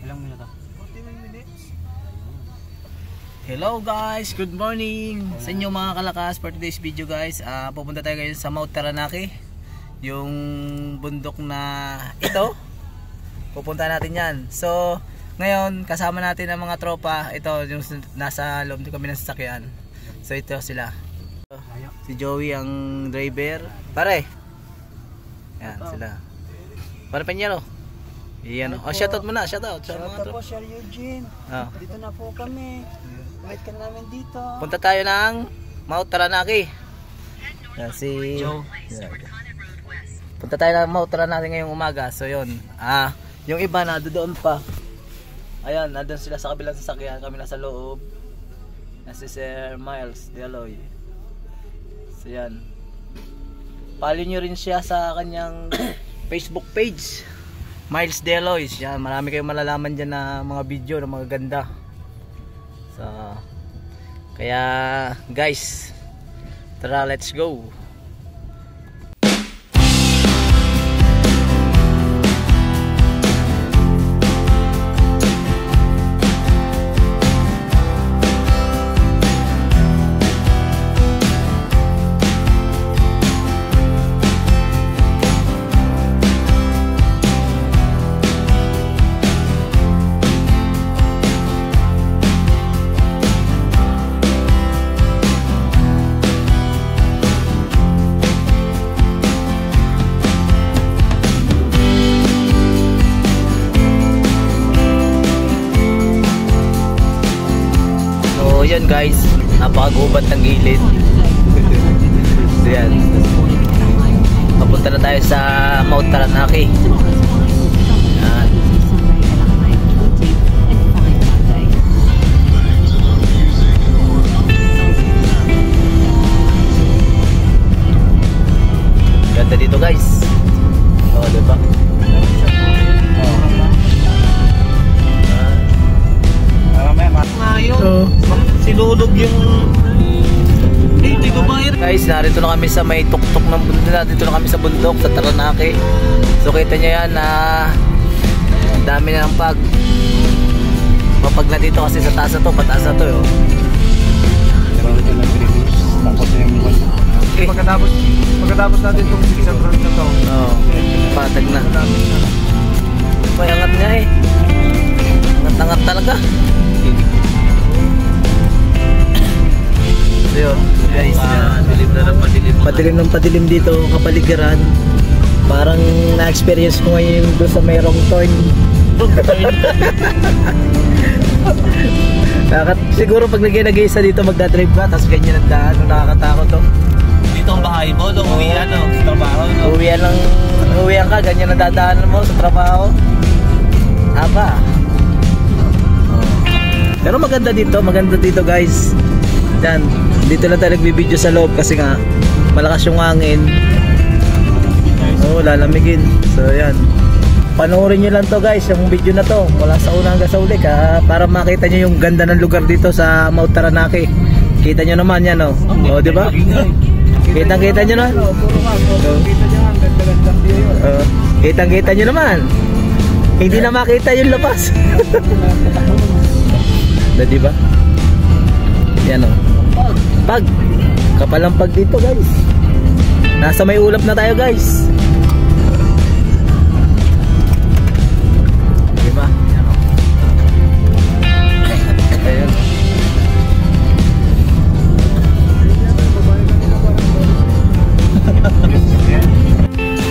Ilang minuto? 49 minutes. Hello guys, good morning sa inyo mga kalakas. For today's video guys, pupunta tayo ngayon sa Mount Taranaki. Yung bundok na ito, pupunta natin yan. So ngayon kasama natin ang mga tropa. Ito yung nasa loob kami ng sasakyan. So ito sila, si Joey ang driver. Pare, yan sila. Pare Peñero. Iyan. Oh, shoutout mo na, shoutout sa mga tropa. Po, Sir Eugene. Dito na po kami. Wait ka na namin dito. Punta tayo ng Mount Taranaki. Si Joe. Punta tayo ng Mount Taranaki ngayong umaga. So yun. Yung iba na doon pa. Ayan, nandun sila sa kabilang sasakyan. Kami nasa loob. Si Sir Miles Deloy. So yan. Follow nyo rin siya sa kanyang Facebook page. Miles Deloy. Yan, marami kayong malalaman dyan na mga video na mga ganda. So, kaya guys, tara, let's go. Yan guys, napakagubat ng gilid. So yan, papunta na tayo sa Mount Taranaki. Yan. Ganda dito guys. Oh, diba? So, sinulog yung hindi ko bayar. Guys, narito na kami sa may tuktok ng bundok. Dito na kami sa bundok sa Taranaki. So kita nyo yan na dami na ng pag mapag na dito kasi sa taas na to, pataas na to yun. Okay. Pagkatapos natin itong isang round na to. Patag na. May angat nga eh. Angat-angat talaga. So guys, padilim ng padilim dito kapaligiran. Parang na-experience ko ngayon doon sa may wrong turn. Siguro pag nag-isa dito magdadrive ka, tapos ganyan ang daan, nakakatakot to. Dito ang bahay mo, nung uwian sa trabaho. Uwian ka, ganyan ang dadaanan mo sa trabaho. Haba. Pero maganda dito guys. Yan, dito lang tayo nagbibideo sa loob kasi nga malakas yung hangin. Lalamigin. So yan, panoorin nyo lang to guys, yung video na to mula sa una hanggang sa uli para makita nyo yung ganda ng lugar dito sa Mount Taranaki. Kita nyo naman yan diba? Kitang-kita nyo naman. Kitang-kita nyo naman. Hindi na makita yung labas. Diba? Yan pag kapalang pag dito guys. Nasa may ulap na tayo guys. Diba? Yan ayun.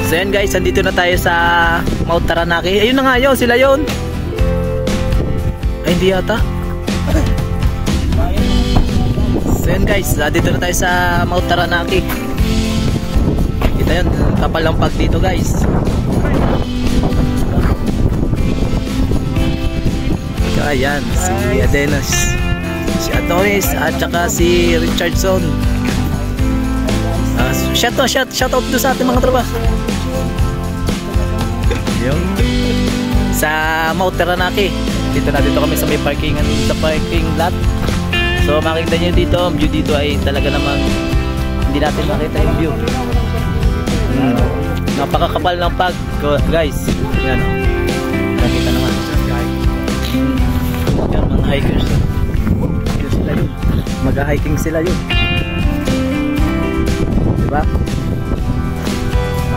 So yan guys, andito na tayo sa Mount Taranaki. Ayun na nga yun, sila yun. Ay hindi yata. So yun guys, dito na tayo sa Mount Taranaki. Kita yun, kapal ng pag dito guys. Ayan, si Adenas, si Adonis, at saka si Richardson. Shoutout doon sa ating mga tropa. Yung sa Mount Taranaki. Dito kami sa may parking lot. So makikita nyo dito, ang view dito ay talaga namang hindi natin makita yung view. Napakakapal ng pag guys. Yan Nakita naman. hikers. Yun sila yun. Mag-hiking sila yun. Diba?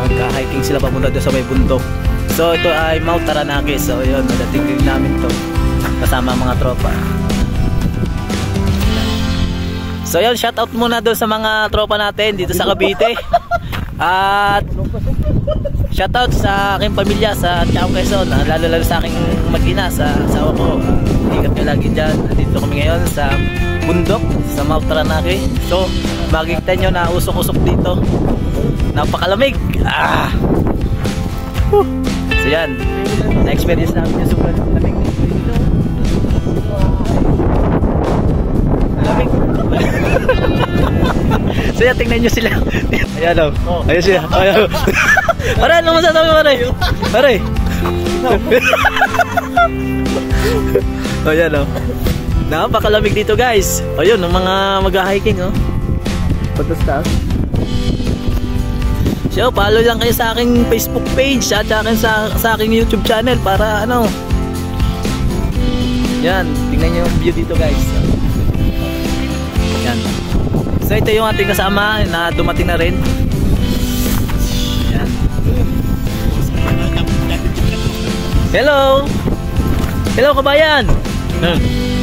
Mag-hiking sila papunta doon sa may bundok. So ito ay Mount Taranaki. So yun, nadating din namin to kasama mga tropa. So yun, shoutout muna doon sa mga tropa natin dito sa Cavite. At shoutout sa aking pamilya sa Tiao Quezon, lalo sa aking mag-ina, sa asawa ko. Ingat nyo lagi dyan. Dito kami ngayon sa bundok, sa Mount Taranaki. So makikita nyo na usok-usok dito. Napakalamig. So yan, na-experience namin yung sobrang lamig dito. Lamig. So yan, tingnan nyo sila. Ayan o, ayan sila. Ayan. Pare, ano masasabi mo, pare? Pare. Ayan o. Napakalamig dito, guys. O yun, ng mga mag-hiking o. Patas-taas. So, follow lang kayo sa aking Facebook page at sa aking YouTube channel para ano. Yan, tingnan nyo yung view dito, guys. Yan. So, ito yung ating kasama na dumating na rin. Yan. Hello! Hello, kabayan!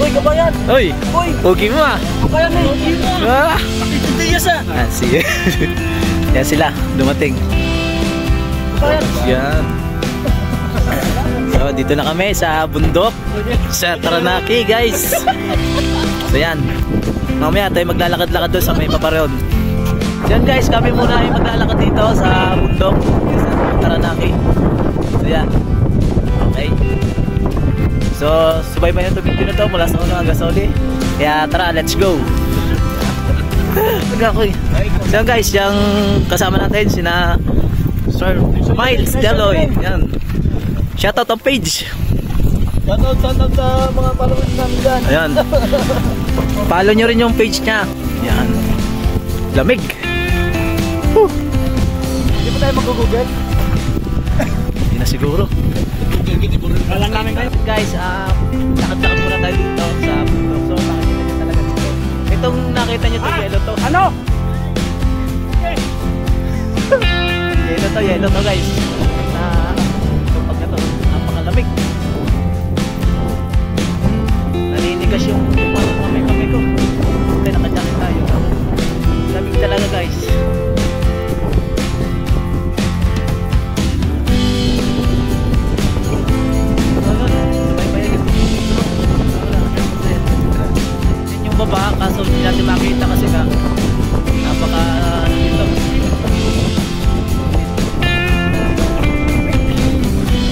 Uy, kabayan! Uy! Uy! Huwag mo ah! Kabayan eh! Ah! Pakitindiyas ah! Sige. Yan sila, dumating. Kabayan! Yan. So, dito na kami sa bundok sa Taranaki, guys. So, yan. Mamaya tayo maglalakad-lakad doon sa may Papareon. So, yan guys, kami muna ay maglalakad dito sa bundok sa Taranaki. So, yan. Okay. So, subaybayan ito video na to mula sa uno hanggang sa uli. Kaya tara, let's go. So yan guys, yung kasama natin sina Sir Miles Deloy. Yan. Shoutout ang page. Shoutout sa mga followers namin dyan. Ayan. Follow nyo rin yung page niya. Yan. Lamig. Hindi pa tayo mag-google? Hindi na siguro. Walang namin kayo. Guys, lakad-lakad muna tayo dito sa bundok. So nakikita nyo talaga dito. Itong nakita nyo to, yellow to. Ano? Yellow to guys. Na itong pag na to, napakalamig. Naninigas yung kamay ko. Kaya nakajakit tayo. Lamig talaga guys. Baba, kaso hindi natin makita kasi nga napaka dito.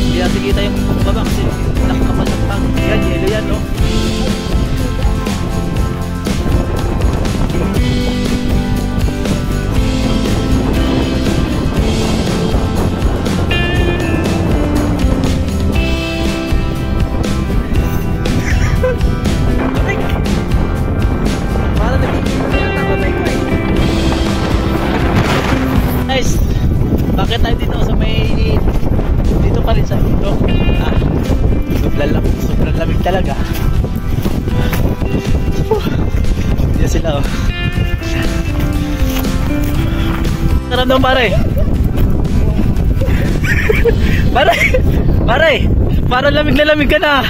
Hindi natin kita yung baba kasi nakakapal ng tang. Yan, yelo yan, no? Bakit tayo dito sa may dito pa rin sa bundok? Sobrang lamig talaga. Yan sila oh. Naramdaman pare. Parang lamig na lamig ka na.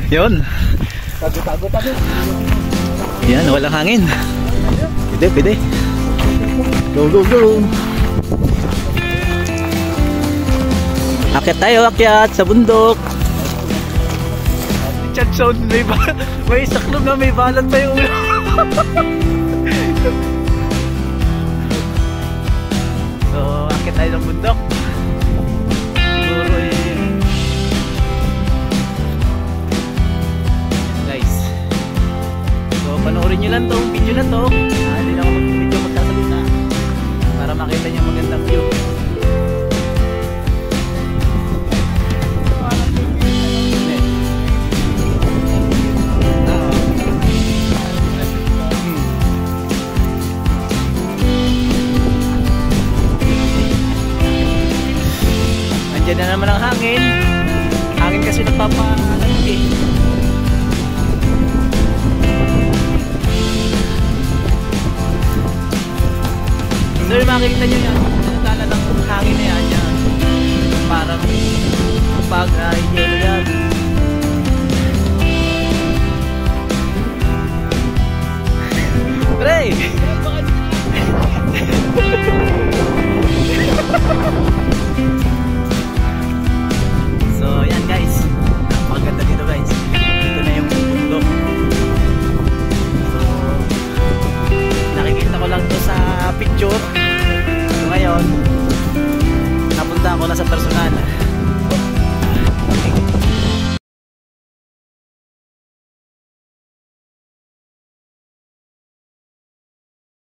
Yun. Tago-tago. Yan, walang hangin. Pwede. Go. Akyat sa bundok. Chat sound, may saklog na may balat pa yung ulo. So, akyat tayo ng bundok. Siguro guys. So, panoorin nyo lang tong video na to. Hindi na ako mag-video magsasalita para makita nyo magandang view. Andyan na naman ang hangin kasi nagpapalamig eh. makikita nyo yan, dala ng hangin na yan, yan. Parang pag